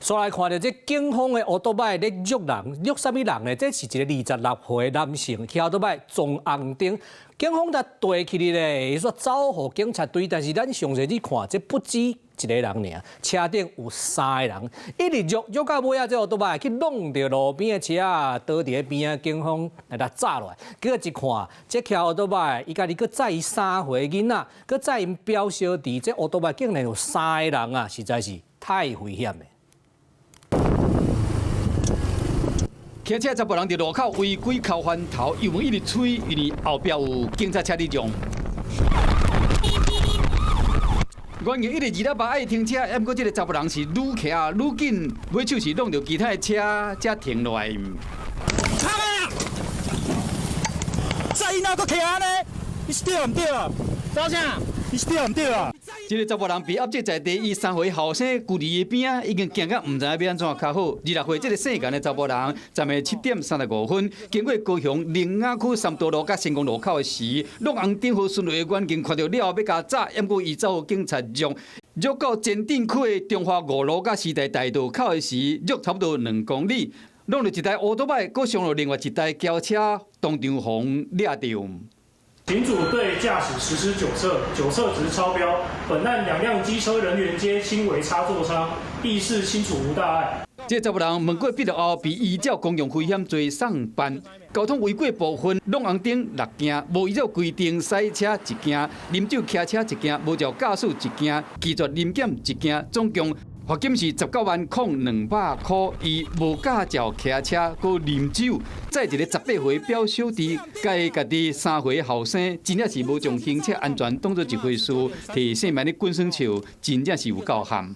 所來看到這警方的奧多麥咧虐人，虐什麼人呢？這是一個26歲的男性騎奧多麥撞紅燈，警方才追起你咧，伊說走互警察隊，但是咱詳細去看，這不止一個人爾，車頂有3個人，一直虐到尾啊！這奧多麥去弄到路邊的車啊，倒佇個邊啊，警方來甲抓落來。結果一看，這騎奧多麥，伊家己佫載伊3歲囡仔，佫載因表小弟，這奧多麥竟然有3個人啊，實在是太危險了。騎車10個人佇路口違規扣翻頭，油門一直吹，因為後壁有警察車在撞。原因一直2喇叭愛停車，不過這個10個人是愈騎啊愈緊，尾手是弄到其他的車才停落來。卡啊！再哪個騎啊呢？你是對唔對啊？走啥？你是對唔對啊？這個10個人被壓制在第一3歲後生距離的邊啊，已經行到唔知要安怎較好。26歲這個姓顏的10個人，昨暝7點35分，經過高雄苓雅區三多路甲成功路口的時，弄紅燈後順利的員警看到了後要甲抓，不過伊走警察虐到前鎮區的中華5路甲時代大道口的時，虐差不多2公里，弄到一台奧多麥，佫上了另外一台轎車，當場互抓到。警組對駕駛實施酒測值超標，本案2輛機車人員皆輕微擦挫傷，意識清楚無大礙。這10個人問過筆錄後，被依照公用危險罪送辦。交通違規部分，弄紅燈6件，無依照規定駛車1件，啉酒騎車1件，無照駕駛1件，拒絕臨檢1件，總共罰金是19.200塊。伊無駕照騎車，佮啉酒，再一個18歲表小弟，甲伊家己3歲後生，真正是無將行車安全當作一回事，替姓名的滾耍笑，真正是有夠悍。